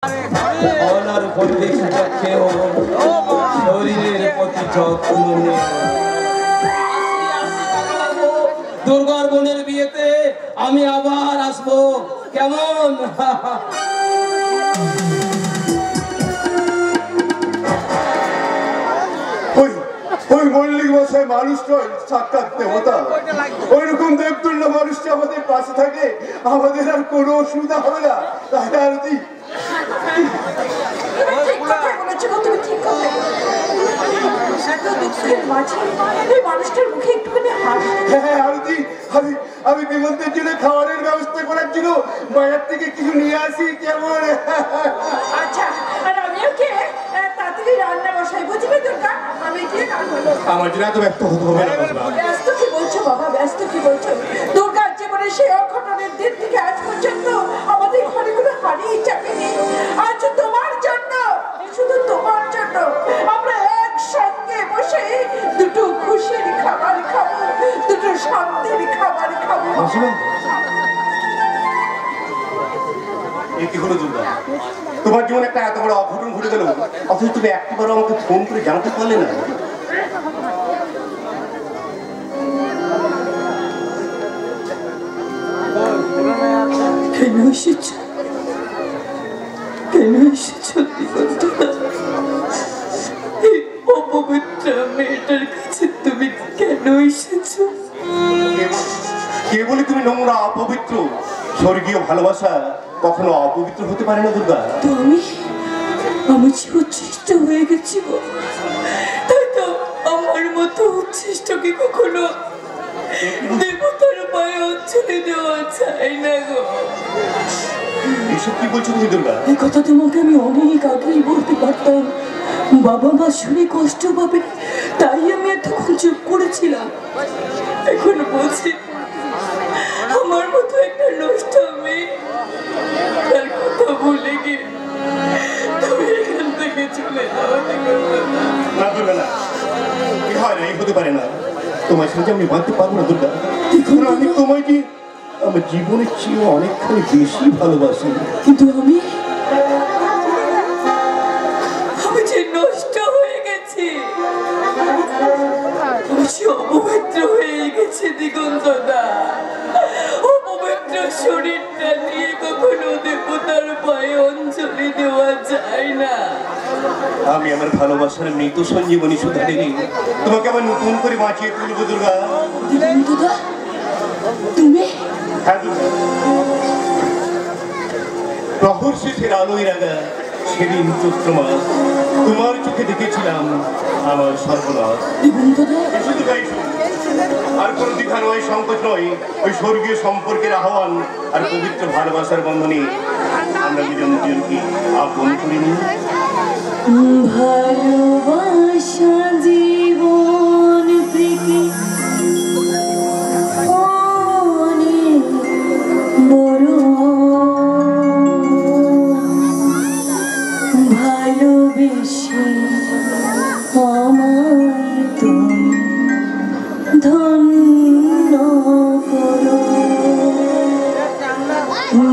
Honour প্রতি সুরক্ষেও শরীরের প্রতি যত্ন নিয়ে দুর্গার বোনের বিয়েতে আমি আবার আসবো, কেমন? ওই মল্লিক মশাই মানুষটা সাক্ষাৎ দেবতা, ওইরকম দেবতুল্য মানুষটা আমাদের পাশে থাকে, আমাদের আর কোনো অসুবিধা হবে না। তাই আরতি আমি বিমন্তের জন্য খাবারের ব্যবস্থা করার জন্য বাজার থেকে কিছু নিয়ে আসি, কেমন? আচ্ছা, আর আমিও কে তাড়াতাড়ি রান্না বসাই, বুঝলি দুর্গা? আমি কি আমার জন্য এত ব্যস্ত হতে হবে না। ব্যস্ত কি বলছো বাবা, ব্যস্ত কি বলছো? দুর্গার জীবনে সেই অঘটনের দিন থেকে আজ পর্যন্ত আমাদের ঘরে কোনো হারিয়ে যাবেনি। আজ তোমার জন্য, শুধু তোমার জন্য আমরা একসঙ্গে বসে দুটো খুশির খাবার খাবো, দুটো শান্তির খাবার খাবো। কি হলো দুর্গা, তোমার জীবনে একটা এত বড় অঘটন ঘটে গেল, অথচ তুমি একবারও আমাকে ফোন করে জানাতে পারলে না। কেন এসেছ, কেন এসেছ এই অপবিত্র মেয়েটার কাছে? তুমি কেন এসেছ? কে বলে তুমি নোংরা অপবিত্র? স্বর্গীয় ভালোবাসা কখনো অপবিত্র হতে পারে না দুর্গা। তো আমি যে উচ্ছিষ্ট হয়ে গেছি গো, তাই তো আমার মতো উচ্ছিষ্টকে কখনো দেবতার পায়ে অঞ্জলি দেওয়া চাই না গো। এসব কি বলছো তুমি দুর্গা? এই কথা তোমাকে আমি অনেক আগেই বলতে পারতাম, বাবা মা শুনে কষ্ট পাবে, তাই আমি এতক্ষণ চুপ করেছিলাম। এখন বলছি আমার মতো একটা নষ্ট মেয়ে তার কথা ভুলে গিয়ে তুমি এখান থেকে চলে যাও। না দুর্গা, না, কি হয় না, এই হতে পারে না। তোমার সাথে আমি বাঁধতে পারবো না দুর্গা। আমি তোমাকে আমার জীবনের চেয়ে অনেকখানি বেশি ভালোবাসি। কিন্তু আমি যে নষ্ট হয়ে গেছি, আমি যে অপবিত্র হয়ে গেছি দিগন্তদা। অপবিত্র শরীরটা নিয়ে কখনো দেবতার পায়ে অঞ্জলি দেওয়া যায় না। আমি আমার ভালোবাসার মৃত সঞ্জীবনী সুধারিনি তোমাকে আবার নতুন করে বাঁচিয়ে তুলবো দুর্গা। দিগন্তদা, তুমি? হ্যাঁ দুর্গা, প্রহর শেষের আলোয় রাগা সেদিন চৈত্র মাস তোমার চোখে দেখেছিলাম আমার সর্বনাশ। শুধু তাই, আর কোনো দ্বিধা নয়, সংকোচ নয়, ওই স্বর্গীয় সম্পর্কের আহ্বান আর পবিত্র ভালোবাসার বন্ধনে আমরা দুজন দুজনকে আপন করে নিই। ভালোবাসা জীবন থেকে অনেক বড়, ভালোবেসে আমায় তুমি ধন্য করো।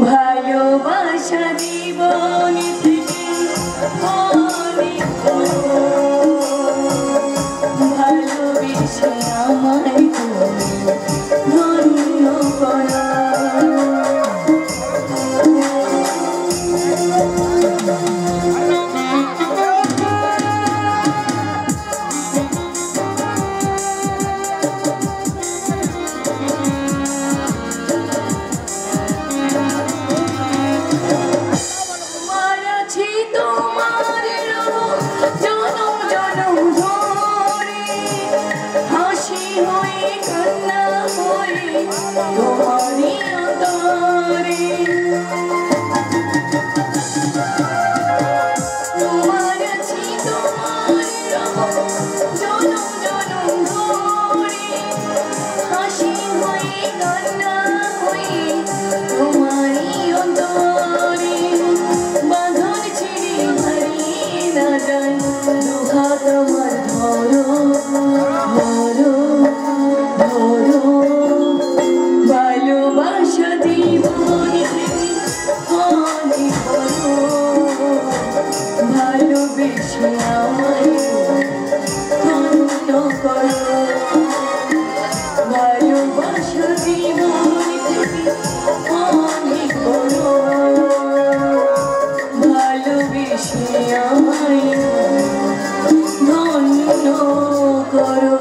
ভালোবাসা জীবন থেকে অনেক বড়, ভালোবেসে আমায় তুমি ধন্য করো। ভালোবাসা জীবন ভালোবেসে আমায় ধন্য করো ভালোবাসা জীবন থেকে অনেক বড় ভালোবেসে আমায় ধন্য করো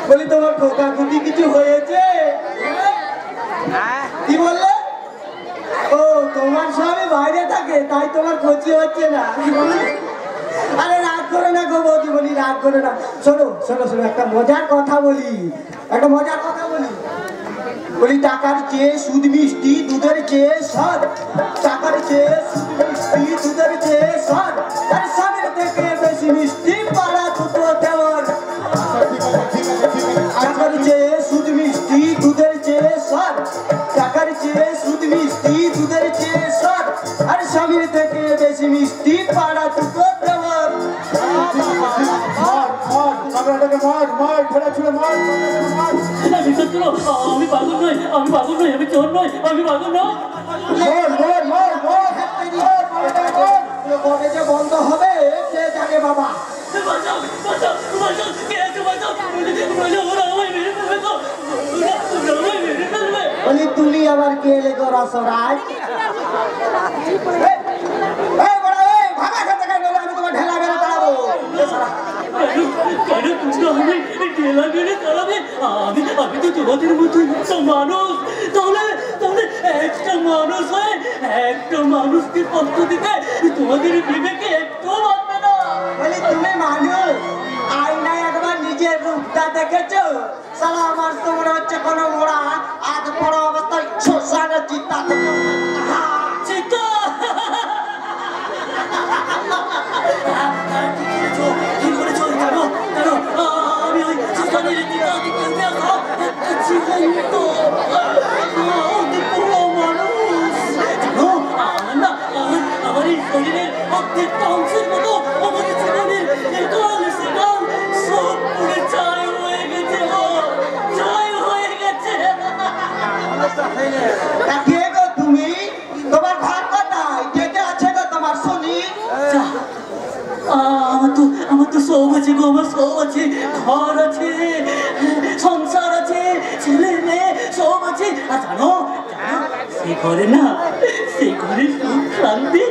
বলি তোমার খোকা খুঁটি কিছু হয়েছে? কি বললে? ও তোমার স্বামী বাইরে থাকে তাই তোমার ক্ষতি হচ্ছে না। আরে রাগ করে না গো বৌদি, বলি রাগ করে না। শোনো শোনো শোনো, একটা মজার কথা বলি, একটা মজার কথা বলি। বলি টাকার চেয়ে সুদ মিষ্টি, দুধের চেয়ে সদ। টাকার চেয়ে সুদ মিষ্টি, দুধের চেয়ে সদ। আর সবের থেকে বেশি মিষ্টি পাড়া দুটো দেওয়ার। টাকার চেয়ে সুদ মিষ্টি, দুধের চেয়ে সদ। টাকার চেয়ে সুদ মিষ্টি, দুধের চেয়ে সদ। আর স্বামীর থেকে বেশি মিষ্টি পাড়া দুটো দেওয়ার। আমি পাগল নই, আমি পাগল নই, আমি চোর নই, আমি পাগল নই। কবে যে বন্ধ হবে কে জানে বাবা। বলি তুমি আবার কে এলে গো রসরাজ? আমি তোমার ঢেলা বেড়ে দাঁড়াবো। আমি তো তোমাদের মতো একটা মানুষ। তাহলে তাহলে একটা মানুষ হয় একটা মানুষকে কষ্ট দিতে তোমাদের বিবেকে একটু মানবে না। বলি তুমি মানুষ, আয়নায় একবার নিজের রূপটা দেখেছো? সালা আমার তো মনে হচ্ছে কোনো মোড়া আজ বড় অবস্থায় শ্মশানের চিন্তা চিন্তা কি করেছো জানো? আমি ওই শ্মশানের চিন্তা দেখতে আসা একটা জীবন্ত অতি পুরো মানুষ। জানো আমার এই শরীরের প্রত্যেকটা অংশের মতো আমার জীবনের একাল সেকাল সব পুরে ছাই হয়ে গেছে, ছাই হয়ে গেছে। কে গো তুমি? তোমার ঘর কোথায়? কে কে আছে গো তোমার শুনি? আমার তো সব আছে গো, আমার সব আছে, ঘর আছে, সংসার আছে, ছেলে মেয়ে সব আছে। আর জানো সেই ঘরে না, সেই ঘরে সুখ শান্তি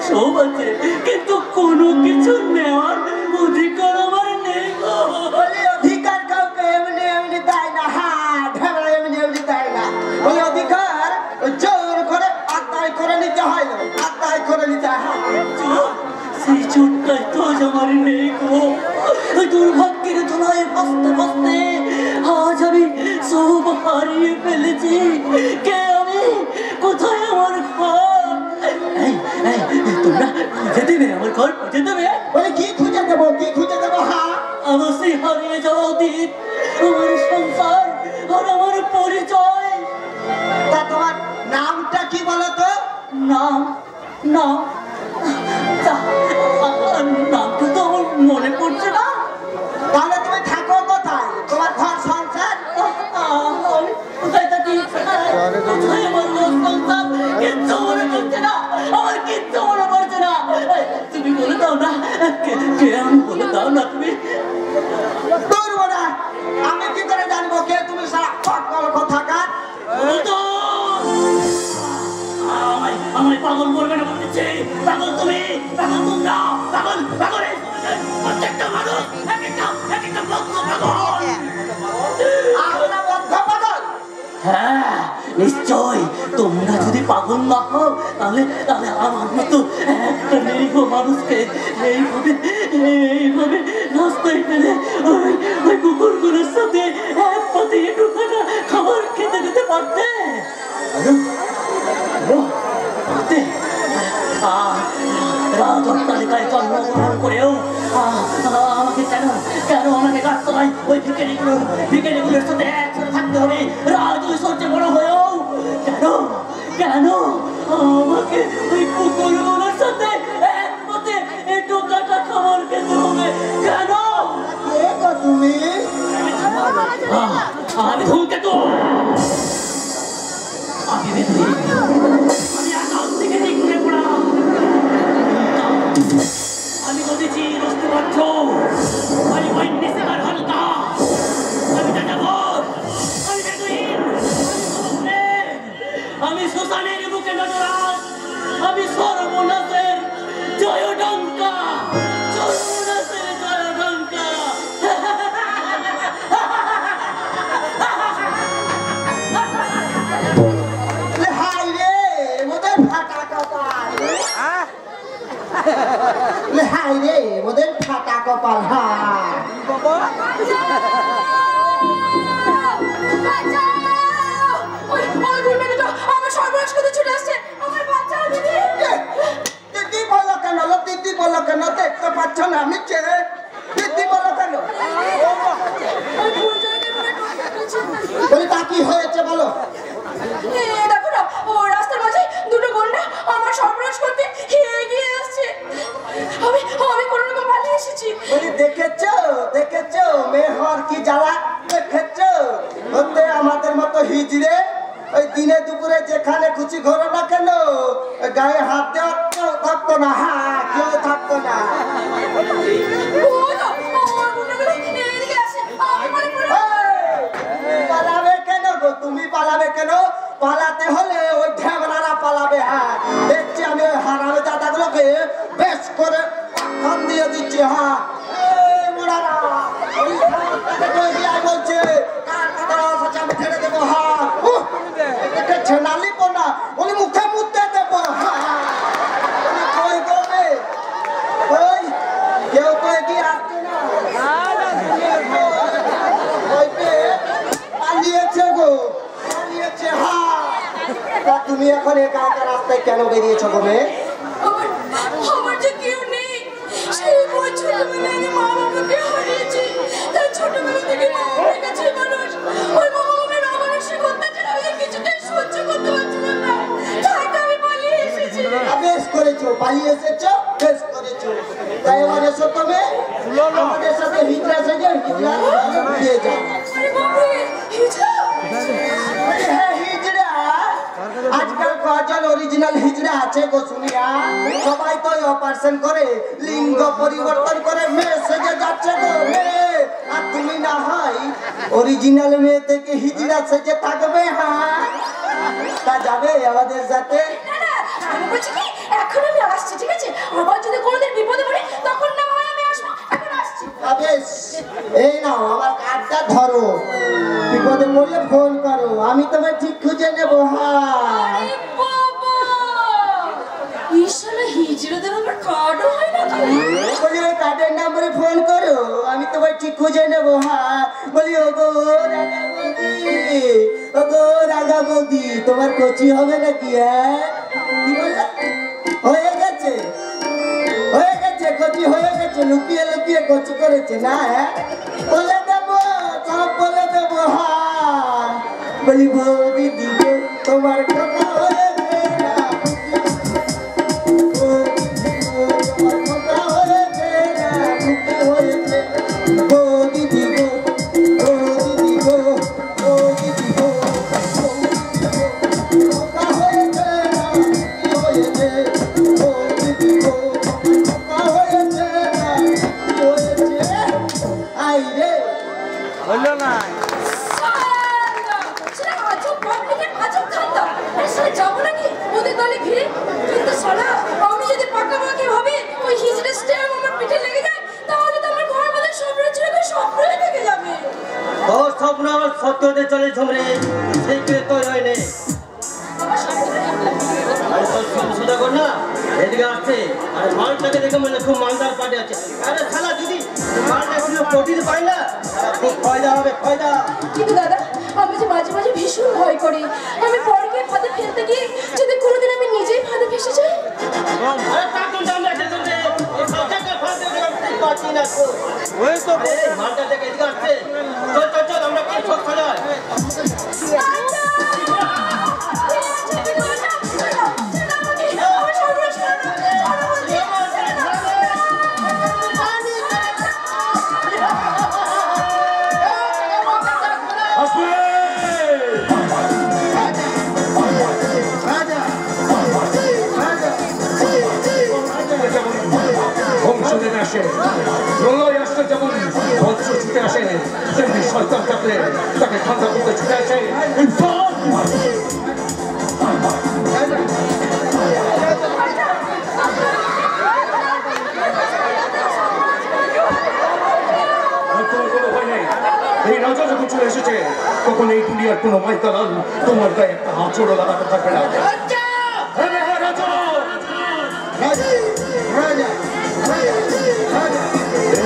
সব আছে, কিন্তু কোনো কিছু নেওয়ার অধিকার আমার নেই গো। বলি অধিকার কাউকে এমনি এমনি দেয় না। হ্যাঁ ঢেলা এমনি এমনি দেয় না। ওই অধিকার জোর করে আদায় করে নিতে হয়, আদায় করে নিতে হয়। সেই চোটটাই তো আমার নেই গো। ওই দুর্ভাগ্যের ধুলায় ভাসতে ভাসতে আজ আমি সব হারিয়ে ফেলেছি। কে আমি? কোথায় আমার ঘর? তোমরা খুঁজে দেবে আমার ঘর, খুঁজে দেবে? বলি কি খুঁজে দেবো, কি খুঁজে দেবো? হ্যাঁ আমার সেই হারিয়ে যাওয়া অতীত, আমার সংসার আর আমার পরিচয়। তা তোমার নামটা কি বলো তো? নাম নাম নামটা তো আমার মনে পড়ছে না। তাহলে তুমি থাকো কোথায়? তোমার ঘর সংসার? আমি কোথায় থাকি? কোথায় আমার ঘর সংসার? কিচ্ছু মনে পড়ছে না, আমার কিচ্ছু মনে পড়ছে না। তুমি বলে দাও না, কে আমি বলে দাও না তুমি। দৌড়বো না, আমি কি করে জানবো কে তুমি? সারা পাগল কোথাকার। আমায় পাগল করবে না বলতেছে। পাগল তুমি, পাগল তোমরা, পাগল পাগল প্রত্যেকটা মানুষ এক একটা বদ্ধ পাগল। আমরা বদ্ধ পাগল? হ্যাঁ নিশ্চয়। তোমরা যদি পাগল না হও তাহলে তাহলে আমার মতো একটা নিরীহ মানুষকে এইভাবে রাস্তায় ফেলে ওই কুকুরগুলোর সাথে এক পথে একটুখানা খাবার খেতে দিতে পারতে রাজত্তালিকায় জন্মগ্রহণ করেও আমাকে কেন আমাকে গাছতলায় ওই ভিখারিগুলোর সাথে একসাথে থাকতে হবে? রাজ ঐশ্বর্যে বড় হয়েও কেন আমাকে ওই কুকুরগুলোর সাথে এক পথে একটু কাটা খাবার খেতে হবে? কেন? তুমি আমি ধূমকেতু, আমি আকাশ থেকে নিয়ে পড়াম। আমি বলেছি বুঝতে পারছো, আমি বৈন্যসিকার হালকা, আমি যাযাবর, আমি বেদুইন, আমি শ্মশানের বুকে নটরাজ, আমি সর্বনাশের জয়ডঙ্কা, সর্বনাশের জয়ডঙ্কা। হাই রে মোদের ফাটা কপাল, হাই রে মোদের ফাটা কপাল। দিদি বলো কেন, দিদি বলো কেন? দেখতে পাচ্ছ না আমি কে? দিদি বলো কেন? বলি তা কি হয়েছে বলো? দেখো না, ও রাস্তার মাঝে দুটো গন্ডা আমার সর্বনাশ করতে এগিয়ে আসছে। আমি কোনো রকম পালিয়ে এসেছি। বলি দেখেছো মেয়ে হওয়ার কি জ্বালা দেখেছো? হতে আমাদের মতো হিজড়ে ওই দিনে দুপুরে যেখানে খুশি ঘরে না কেন গায়ে হাত দেওয়া কেউ থাকতো না। কেউ থাকতো না। পালাবে কেন গো? তুমি পালাবে কেন? পালাতে হলে ওই ঢ্যামনারা পালাবে। দেখছি আমি ওই হারামে দাদাগুলোকে বেশ করে খান দিয়ে দিচ্ছি। বলছে আমি ছেড়ে দেবো। ছেনা লিপো না, বলি মুখে মুখতে দেবো। কেউ তো এগিয়ে আসছে না। পালিয়েছে গো, পালিয়েছে। তুমি এখন একা একা রাস্তায় কেন বেরিয়েছো গো মেয়ে? আমার যে কেউ নেই। সেই ছোটবেলায় আমি মা বাবাকে হারিয়েছি। তাই ছোটবেলা থেকে মা বাবার কাছে মানুষ। ওই মা বাবার অমানসিক অত্যাচার আমি কিছুতেই সহ্য করতে পারছিলাম না। তাই তো আমি পালিয়ে এসেছি। বেশ করেছো, পালিয়ে এসেছো, বেশ করেছো। তাই এবার এসো তুমি আমাদের সাথে হিজড়া সেজে হিজড়া দিয়ে যাও। আরে বাবা, হিজড়া? হ্যাঁ হিজড়া। আজকাল কজন অরিজিনাল হিজড়া আছে গো শুনিয়া? সবাই তো অপারেশন করে লিঙ্গ পরিবর্তন করে মেয়ে সেজে যাচ্ছে গো মেয়ে। আর তুমি না হয় অরিজিনাল মেয়ে থেকে হিজড়া সেজে থাকবে। তা যাবে আমাদের সাথে? আমি বলছি কি, এখন আমি আসছি, ঠিক আছে? আবার যদি কোনোদিন বিপদে পড়ি তখন না হয় আমি আসবো। এখন আসছি। বেশ, এই নাও আমার কার্ডটা ধরো। বিপদে পড়লে ফোন করো, আমি তোমায় ঠিক খুঁজে নেবো। আরে বাবা, এই শালা হিজড়াদের আবার কার্ডও হয় নাকি? বলি ওই কার্ডের নাম্বারে ফোন করো, আমি তোমায় ঠিক খুঁজে নেবো। বলি ওগো রাগা বৌদি, তোমার কচি হবে নাকি? কি বললে? হয়ে গেছে, হয়ে গেছে, কচি হয়ে গেছে। লুকিয়ে লুকিয়ে কচি করেছে না? বলে দেবো, সব বলে দেবো। বলি বৌদি দিকে তোমার কথা হয়েছে না? তোমার কথা হয়েছে না? হয়েছে বৌদি দিব, বৌদি দিব, বৌদি দিব, কথা হয়েছে না? হয়েছে বৌদি দিব, কথা হয়েছে না? হয়েছে। আই রে হলো না। শালা আজব পাবলিকের আজব ঠান্ডা। আরে শালা যাবো নাকি ওদের দলে ভিড়ে? কিন্তু শালা আমি যদি পাকাপাকি ভাবে ওই হিজড়া স্ট্যাম্প আমার পিঠে লেগে যায় তাহলে তো আমার ঘর বাঁধার স্বপ্ন ছিল স্বপ্নই থেকে যাবে। তোর স্বপ্ন আমার সত্য হতে চলে ঝুমরে, সেই তৈরি হয়নি। আমার স্বপ্ন না খুব ফায়দা হবে ফায়দা। কিন্তু দাদা আমি যে মাঝে মাঝে ভীষণ ভয় করি, আমি পরকে ফাঁদে ফেলতে গিয়ে যদি কোনোদিন আমি নিজেই ফাঁদে ফেসে যাই। আরে তাকে জানলে সেজন্য এই সবটাকে ফাঁদে ঠিক পাচ্ছি না তো। ওই তো এই মালটা থেকে এদিকে আসছে। চল চল চল আমরা কি সব সাজাই। প্রলয় আসতে যেমন বজ্র ছুটে আসে, তেমনি শয়তান থাকলে তাকে ঠান্ডা করতে ছুটে আসে। কোনো ভয় নেই, এই রাজা যখন চলে এসেছে তখন এই দুনিয়ার কোনো মাইকালাল তোমার গায়ে একটা আঁচড়ও লাগাতে থাকবে না।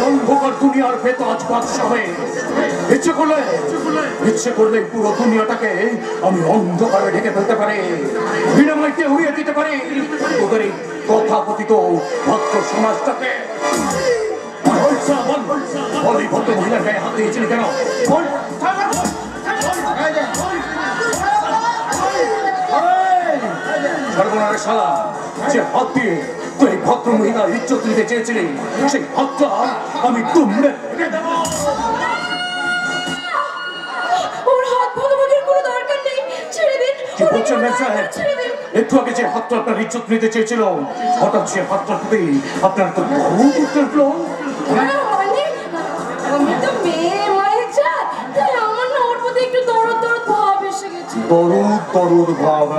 অন্ধকার দুনিয়ার ভেতর আজ বাদশা হয়ে ইচ্ছে করলে পুরো দুনিয়াটাকে আমি অন্ধকারে ঢেকে ফেলতে পারি, বিনাময়কে উড়িয়ে দিতে পারি। ওদের এই তথাকথিত ভদ্র সমাজটাকে বলি ভদ্র মহিলার গায়ে হাত দিয়েছিলি কেন? সর্বনারের শালা, যে হাত দিয়ে তুই ভদ্র মহিলার ইজ্জত নিতে চেয়েছিলি সেই হাতটা আমি তুমড়ে দেবো। ওর হাত ভাগাভাগির কোনো দরকার নেই, ছেড়ে দিন। কি বলছেন ম্যাম সাহেব? একটু আগে যে হাতটা আপনার ইজ্জত নিতে চেয়েছিল হঠাৎ সে হাতটা পেতে আপনার তো বহু উঠলো। আমি তো মেয়ে মায়ের জাত, তাই আমার না ওর প্রতি একটু দরদ দরদ ভাব এসে গেছে। দরুদ ভাব?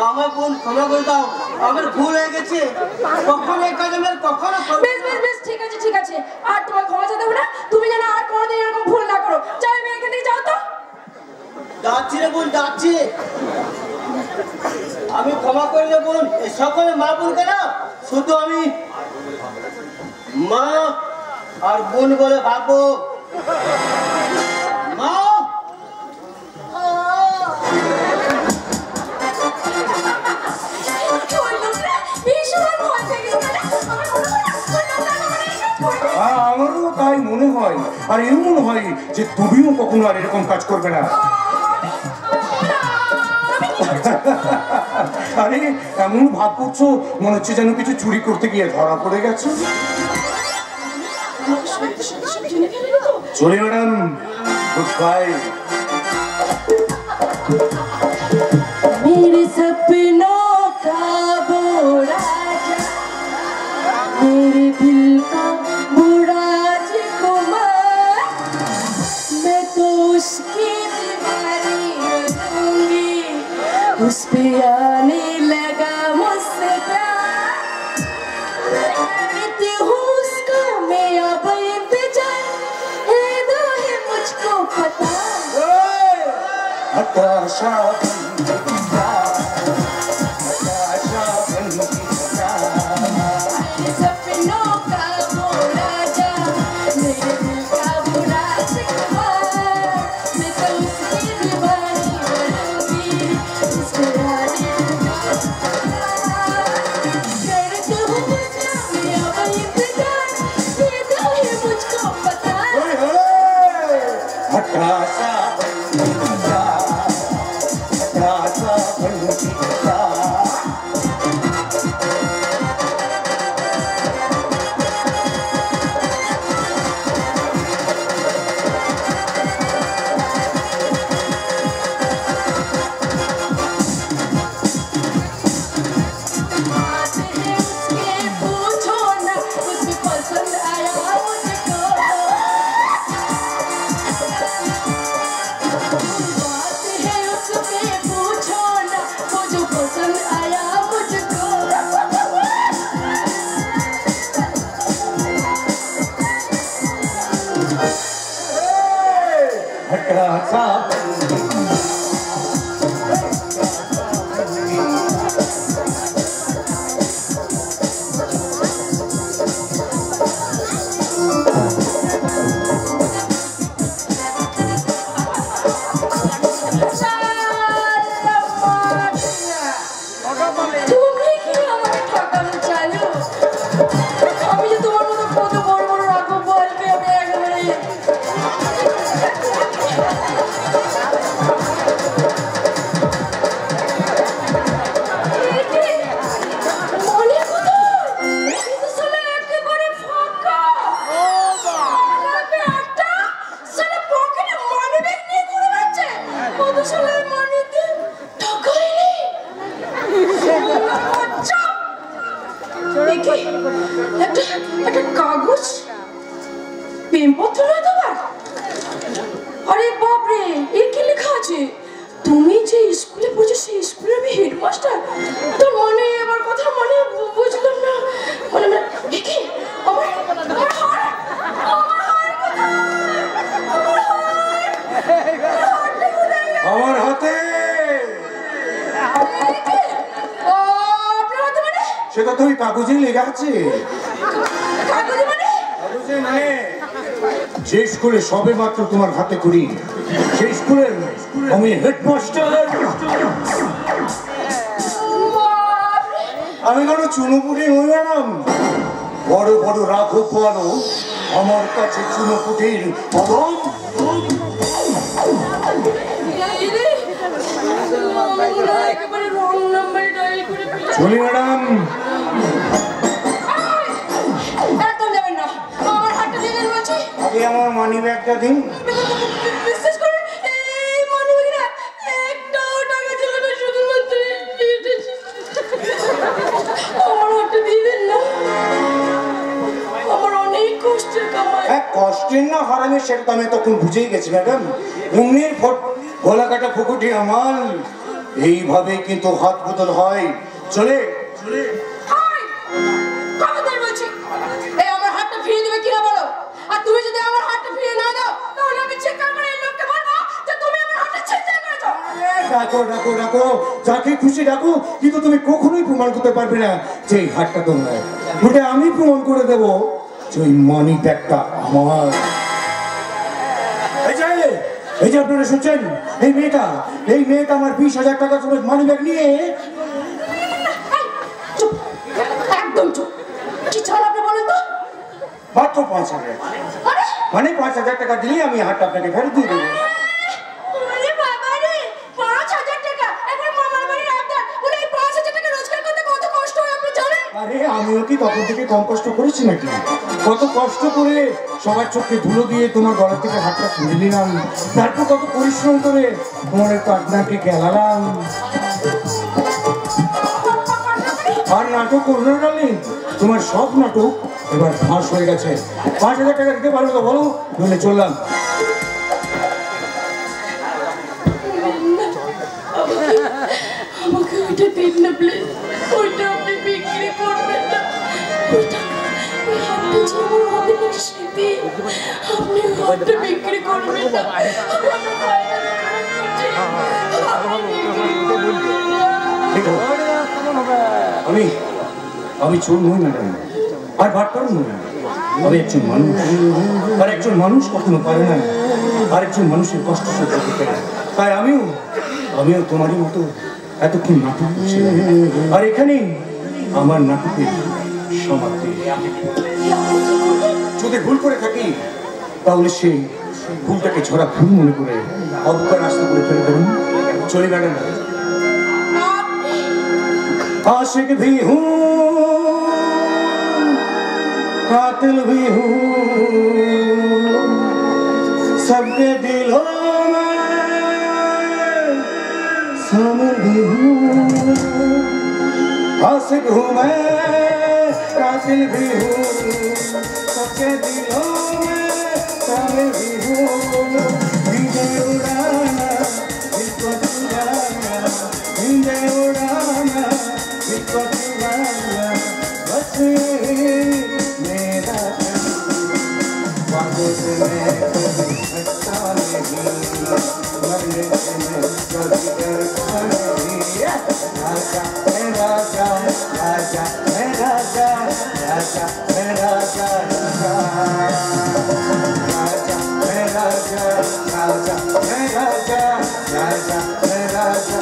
আমার বোন ক্ষমা করে দাও, আমার ভুল হয়ে গেছে। কখনো এই কাজ আমি কখনো। বেশ বেশ বেশ ঠিক আছে ঠিক আছে, আর তোমার ক্ষমা চাইতে হবে না। তুমি যেন আর কোনোদিন এরকম ভুল না করো। যাও আমি এখান থেকে, যাও তো। যাচ্ছি রে বোন যাচ্ছি। আমি ক্ষমা করে দেব বোন, সকলে মা বোন কেন, শুধু আমি মা আর বোন বলে ভাবো। মা আমারও তাই মনে হয়, আর এমন হয় যে তুমিও কখনো আর এরকম কাজ করবে না। আরে এমন ভাব করছো মনে হচ্ছে যেন কিছু চুরি করতে গিয়ে ধরা পড়ে গেছে। চলে ম্যাডাম, গুড বাই। मेरे सपनों का वो राजा, मेरे दिल का वो राजकुमार, मैं तो उसकी दीवानी बनूंगी, उस पे आने लगा मुझसे प्यार, करती हूँ उसका मैं अब इंतजार, है दो है मुझको पता। हताशा सपनों का वो राजा, मेरे दिल का वो राजकुमार, मैं तो उसकी दीवानी बनूंगी, उसके आने करती हूँ उसका मैं अब इंतजार, ये तो है मुझको पता। हताशा আসলে মানিতে টাকা নেই। আচ্ছা দেখি একটা কাগজ প্রেমপত্র নয় তোমার? আরে বাপরে, এ কি লেখা আছে? তুমি যে স্কুলে পড়ছো সেই স্কুলে আমি হেডমাস্টার। তোর মানে আমার কথা মানে বুঝলাম না। মানে দেখি আমার হাতে সেটা তো ওই কাগজে লেখা আছে। কাগজে মানে যে স্কুলে সবে মাত্র তোমার হাতে করি সেই স্কুলের আমি হেডমাস্টার। আমি কোনো চুনোপুটি নই ম্যাডাম, বড় বড় রাঘব বলো আমার কাছে চুনোপুটির অভাব। চলি ম্যাডাম। আগে আমার মানি ব্যাগটা দিন। কষ্টের না হারামের সেটা তো আমি তখন বুঝেই গেছি ম্যাডাম। অন্যের গলা কাটা ফুকুটি আমার, এইভাবে কিন্তু হাত বদল হয়। চলে ডাকো ডাকো ডাকো, যাকে খুশি ডাকো, কিন্তু তুমি কখনোই প্রমাণ করতে পারবে না যে এই হাতটা তোমার। ওটা আমি প্রমাণ করে দেবো যে ওই মানি ব্যাগটা আমার। এই যে আপনারা শুনছেন, এই মেয়েটা আমার 20,000 টাকা সমেত মানি ব্যাগ নিয়ে একদম চুপ। কি চাল আপনি বলেন তো? মাত্র 5,000, মানে 5,000 টাকা দিলেই আমি হাতটা আপনাকে ফেরত দিয়ে দেবো। আরে আমিও কি তখন থেকে কম কষ্ট করেছি নাকি? কত কষ্ট করে সবার চোখে ধুলো দিয়ে তোমার গলা থেকে হাতটা খুলে নিলাম, তারপর কত পরিশ্রম করে তোমার একটু আপনাকে গেলালাম। আর নাটক করোনা ডার্লিং, তোমার সব নাটক এবার ফাঁস হয়ে গেছে। 5,000 টাকা দিতে পারবে তো বলো, বলে চললাম। আমাকে ওইটা দিন না প্লিজ, ওইটা আপনি বিক্রি করবেন না। ওইটা ওই হাতটা যে আমার হবে না স্মৃতি, আপনি হাতটা বিক্রি করবেন না। আমি চোর নই ম্যাডাম, আর ভাটপার নই। আমি একজন মানুষ, আর একজন মানুষ কখনো পারে না আরেকজন মানুষের কষ্ট সহ্য করতে। তাই আমিও তোমারই মতো এতক্ষণ নাটক করছিলাম, আর এখানে আমার নাটকের সমাপ্তি। যদি ভুল করে থাকি তাহলে সেই ভুলটাকে ঝরা ভুল মনে করে অবকার রাস্তা করে ফেলে দেবেন। চলে ম্যাডাম। आशिक भी हूँ, कातिल भी हूँ, सबके दिलों में शामिल भी हूँ। आशिक हूँ मैं, कातिल भी हूँ, सबके दिलों में शामिल भी हूँ। नींदे उड़ाना, दिल को चुराना, नींदे उड़ाना, बस मेरा बातों से मैं कभी हटता नहीं, मरने से मैं कभी डरता नहीं। राजा है राजा, राजा है राजा, राजा है राजा, राजा है राजा, राजा है राजा, राजा है राजा।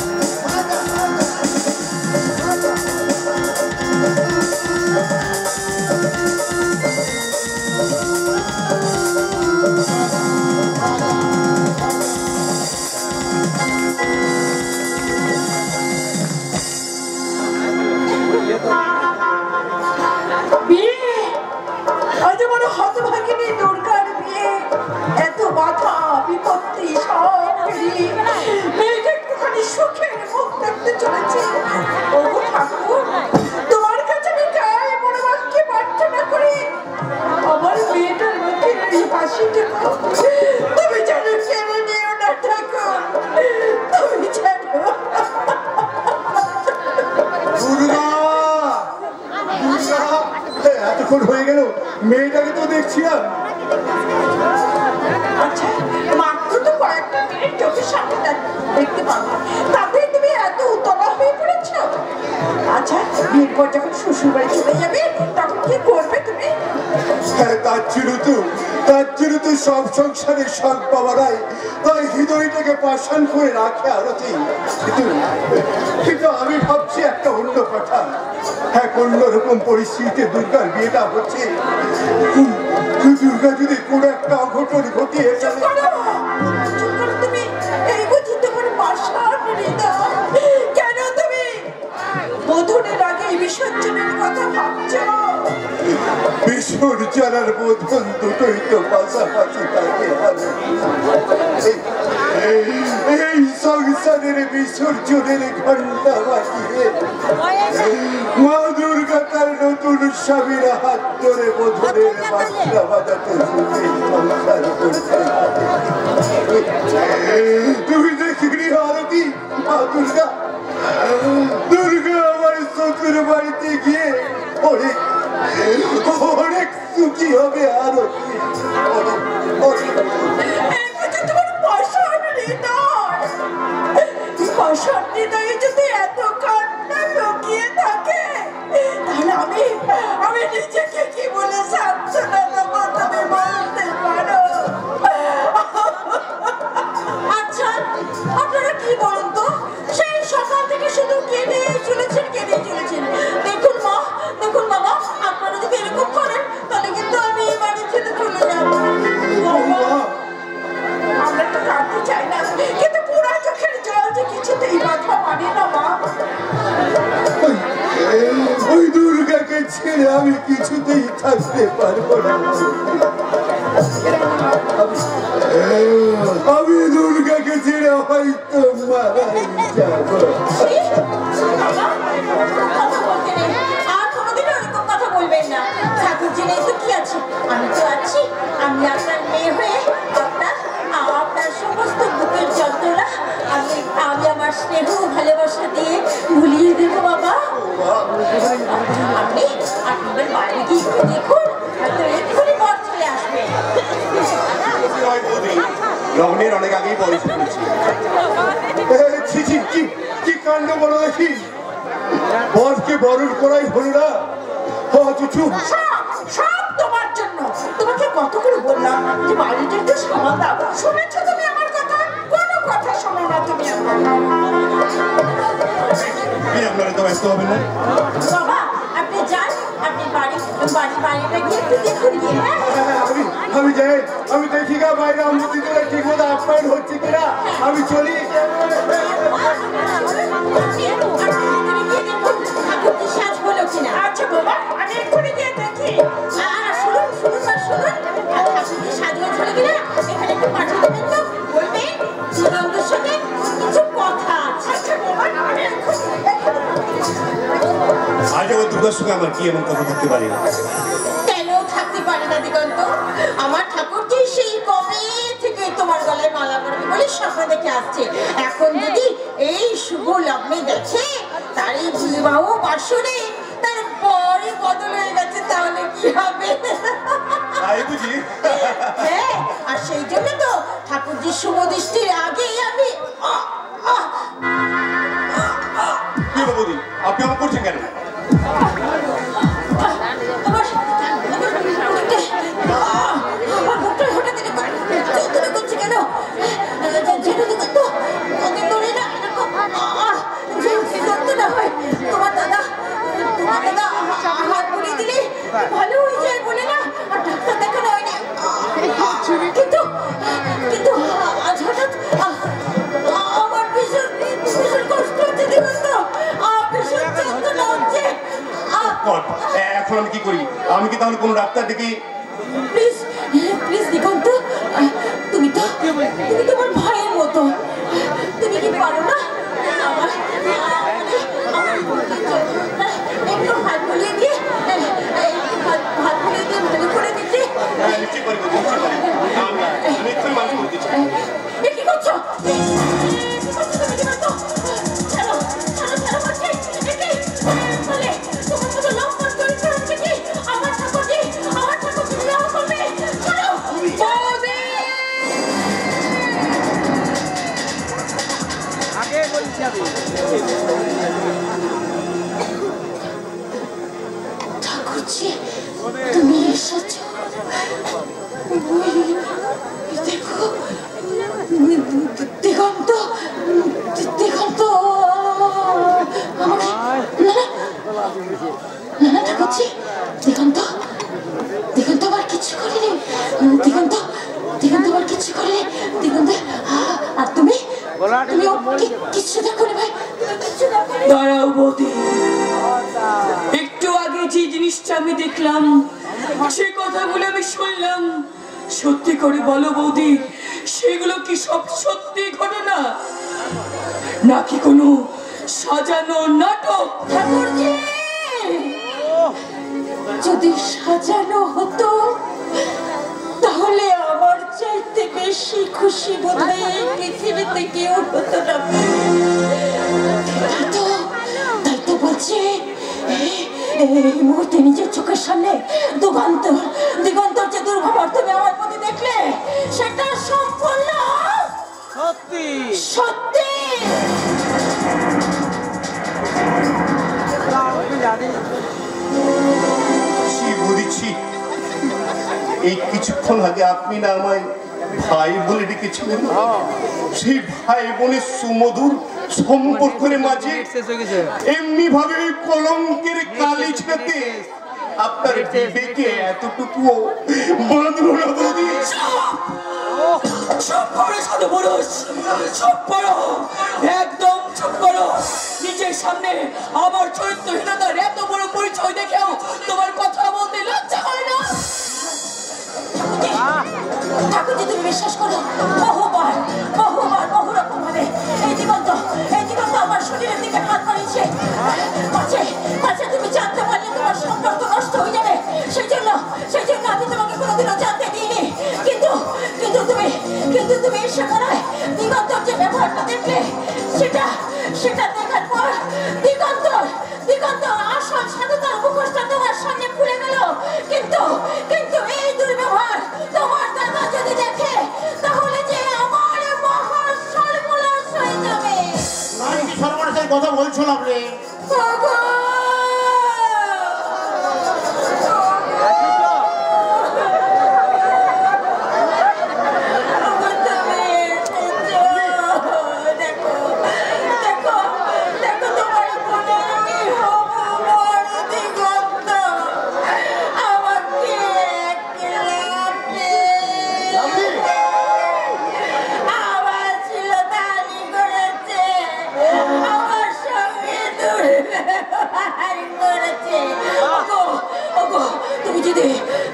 এত বাধা বিপত্তি সব মেয়েটাকে তো দেখছিলাম। আচ্ছা, মাত্র তো কয়েকটা মিনিট চোখের সামনে দেখতে পাবো, তাতে তুমি এত উতলা হয়ে পড়েছ? আচ্ছা, বিয়ের পর যখন শ্বশুর বাড়ি চলে যাবে তখন কি করবে তুমি? হ্যাঁ, তার জন্য তো সব সংসারের শখ পাওয়ারাই তাই হৃদয়টাকে পাষাণ করে রাখে আরতি। কিন্তু আমি ভাবছি একটা অন্য কথা। হ্যাঁ, অন্যরকম পরিস্থিতিতে দুর্গার বিয়েটা হচ্ছে। দুর্গা যদি কোনো একটা অঘটন ঘটিয়ে ফেলে। তুমি এই বুঝি তোমার পাষাণ হৃদয়, কেন তুমি বোধনের আগে বিসর্জনের কথা ভাবছো? বিসর্জন আর বোধন দুটোই তো পাশাপাশি থাকে। এই সংসারের বিসর্জনের ঘন্টা বাজিয়ে মা দুর্গা তার নতুন স্বামীর হাত ধরে বোধনের বাচ্চা বাজাতে সংসার করতে। তুমি দেখিনি আরতি, মা দুর্গা আমার শ্বশুর বাড়িতে গিয়ে অনেক সুখী হবে আরো। পাষাণ হৃদয়ে যদি এত কান্না লুকিয়ে থাকে তাহলে আমি নিজেকে কি বলে সান্ত্বনা দেবো তুমি বলতে পারো? আচ্ছা, আপনারা কি বলুন তো, সেই সকাল থেকে শুধু কেঁদেই চলেছেন। দেখুন মা, দেখুন বাবা, আপনারা যদি এরকম করেন তাহলে কিন্তু আমি এই বাড়ি ছেড়ে চলে যাবো। আমরা তো কাঁদতে চাই না, কিন্তু পুরা চোখের জল যে কিছুতেই বাধা মানে না মা। ওই দুর্গাকে ছেড়ে আমি কিছুতেই থাকতে পারবো না। আমি দুর্গাকে ছেড়ে হয়তো মারা যাবো। আর কোনোদিনও এরকম কথা বলবেন না। ঠাকুর জেনে তো কি আছে, আমি তো আছি। আমি আপনার মেয়ে হয়ে আপনার সমস্ত বুকের যন্ত্রণা আমি আমার স্নেহ ভালোবাসা দিয়ে ভুলিয়ে দেবো বাবা। আপনি বাইরে গিয়ে একটু দেখুন, হয়তো এক্ষুনি পথ চলে আসবে। লগ্নের অনেক আগেই বয়স করেছি। কি কাণ্ড বলো দেখি, বরকে বরণ করাই হলো না। সব তোমার জন্য। তোমাকে কত করে বললাম যে বাড়িটা একটু সামাল দাও, শুনেছো তুমি আমার কথা? কোনো কথা শোনো না তুমি আমার। আপনারা তো ব্যস্ত হবেন না বাবা, আপনি যান, আপনি বাড়িটা গিয়ে একটু দেখুন গিয়ে। আমি যাই, আমি দেখি গা বাইরে অনুমতি দিলে ঠিক মতো আপ্যায়ন হচ্ছে কিনা। আমি চলি। সাজ হলো কিনা? আচ্ছা বাবা, আমি এক্ষুনি গিয়ে দেখি। শুনুন, সাজ হলো কিনা এখানে একটু পাঠিয়ে দেবেন তো। বলবেন জীবনদের সঙ্গে কিছু কথা আছে। আচ্ছা বাবা, আমি এক্ষুনি। আজ আমার দুর্গার সঙ্গে আমার কি এমন কথা থাকতে পারে? কেন থাকতে পারে না দিগন্ত? আমার ঠাকুরজি সেই কবে থেকে তোমার গলায় মালা পড়বে বলে স্বপ্ন দেখে আসছে। এখন যদি এই শুভ লগ্নে দেখে তার এই বিবাহ বাসনে তার পরে বদল হয়ে গেছে, তাহলে কি হবে? হ্যাঁ, আর সেই জন্য তো ঠাকুরজির শুভ দৃষ্টির আগেই আমি আপনি আমার করছেন কেন? তোমার দাদা হাত পুড়িয়ে দিলে ভালো হয়ে যায় বলে না, আর ডাক্তার দেখানো হয় না। কিন্তু আজ হঠাৎ আমার ভীষণ কষ্ট হচ্ছে দিগন্ত, ভীষণ যন্ত্রণা হচ্ছে। এখন আমি কি করি? আমি কি তাহলে কোন ডাক্তার দেখি? প্লিজ দিগন্ত, তুমি তোমার ভাইয়ের মতো, তুমি কি পারো না একটু হাত বুলিয়ে দিয়ে ভালো করে দিতে? কি করছো? আমার ঠাকুর ঠাকুরজি, তুমি এসেছ? দেখো, দিগন্ত, দিগন্ত আমার না না ঠাকুরজি, দিগন্ত, দিগন্ত আবার কিছু করেনি। দিগন্ত, দিগন্ত আবার কিছু করেনি। দিগন্ত, আর তুমি তুমি কিছু দেখো নি ভাই, কিছু দেখো নি। দাঁড়াও বৌদি, একটু আগে যে জিনিসটা আমি দেখলাম, সে কথাগুলো আমি শুনলাম, সত্যি করে বলো বৌদি, সেগুলো কি সব সত্যি ঘটনা নাকি কোনো সাজানো নাটক? ঠাকুরজি, যদি সাজানো হতো তাহলে আমার চাইতে বেশি খুশি বোধহয় এই পৃথিবীতে কেউ হতো না। তাই তো বলছি, এই মুহূর্তে নিজের চোখের সামনে দিগন্তর যে দুর্ভাবনা তুমি আমার প্রতি দেখলে, সেটা সম্পূর্ণ সত্যি সত্যি। বলেছি এই কিছুক্ষণ আগে আপনি না আমায় ভাই বলে ডেকেছিলেন, সেই ভাই বোনের সুমধুর সম্পর্কের মাঝে এমনি ভাবে কলঙ্কের কালি ছেড়ে আপনার বিবেকে এতটুকু বাঁধলো না বৌদি। চুপ করো সাধু পুরুষ, চুপ করো, একদম চুপ করো। নিজের সামনে আমার চরিত্রহীনতার এত বড় পরিচয় দেখেও তোমার কথা বলতে লজ্জা করে না? ঠাকুরজি, তুমি বিশ্বাস করো, বহুবার বহুবার বহু রকম ভাবে এই দিগন্ত আমার শরীরের দিকে হাত বাড়িয়েছে। পাছে তুমি জানতে পারলে তোমার সম্পর্ক নষ্ট হয়ে যাবে, সেই জন্য আমি তোমাকে কোনোদিনও জানতে দিইনি। কিন্তু তুমি এসে মনে হয় দিগন্তর যে ব্যবহারটা দেখলে, সেটা দেখার পর দিগন্তর আসল সাধুতার মুখোশটা তোমার সামনে খুলে গেল। কিন্তু এই দুর্ব্যবহার তোমার দাদা যদি দেখে, তাহলে যে আমার মহা সর্বনাশ হয়ে যাবে। আমি কি সর্বনাশের কথা বলছিলাম রে?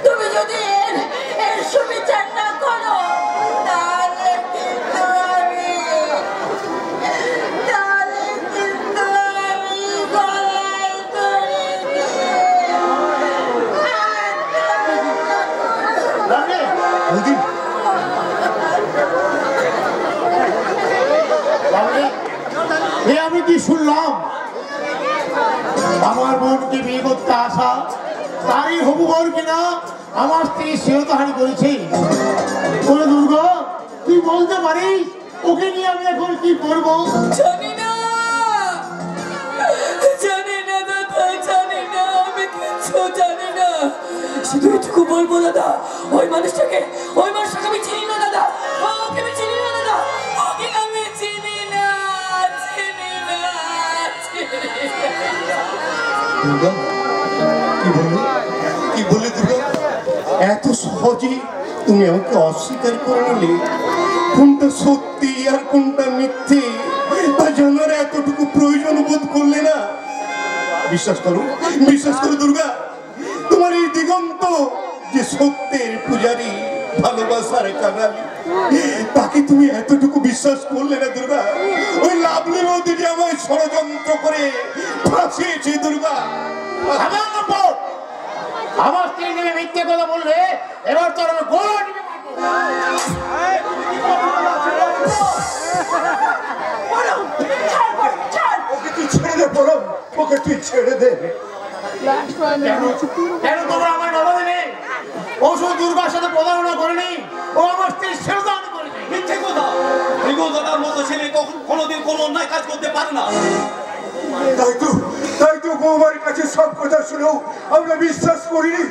তুমি যদি এর সুবিচার না করো, তাহলে কিন্তু আমি গলায় দড়ি দিয়ে আমি কি শুনলাম? আমার বোনকে বিয়ে করতে আসা তারই হবু বর কিনা আমার স্ত্রী শ্রেয়তাহানি করেছে। বলে দুর্গা, তুই বলতে পারিস ওকে নিয়ে আমি এখন কি করবো? জানি না দাদা, জানি না, আমি কিছু জানি না। শুধু এটুকু বলবো দাদা, ওই মানুষটাকে আমি চিনি না দাদা, ওকে আমি চিনি না দাদা, ওকে আমি চিনি না। দুর্গা, কি বললে দুর্গা? এত সহজে তুমি আমাকে অস্বীকার করে নিলে? কোনটা সত্যি আর কোনটা মিথ্যে তা জানার এতটুকু প্রয়োজন বোধ করলে না? বিশ্বাস করো দুর্গা, তোমার এই দিগন্ত যে সত্যের পূজারী, ভালোবাসার কাঙালি, তাকে তুমি এতটুকু বিশ্বাস করলে না দুর্গা? ওই লাভলির মধ্যে যে আমায় ষড়যন্ত্র করে ফাঁসিয়েছে দুর্গা। আমার স্ত্রী নেমে মিথ্যে কথা বললে এবার তোর আমার গোড়া নিবে। ওকে তুই ছেড়ে দে পরম, ওকে তুই ছেড়ে দে। কেন তোমরা আমার বাবা দেবে? ও শুধু দুর্গার সাথে প্রতারণা করেনি, ও আমার স্ত্রীর শ্রেয়তাহানি করেছে। মিথ্যে কথা। দিগন্তদার মতো ছেলে কোনোদিন কোনো অন্যায় কাজ করতে পারে না। তাই তো বৌমার কাছে সব কথা শুনেও আমরা বিশ্বাস করিনি।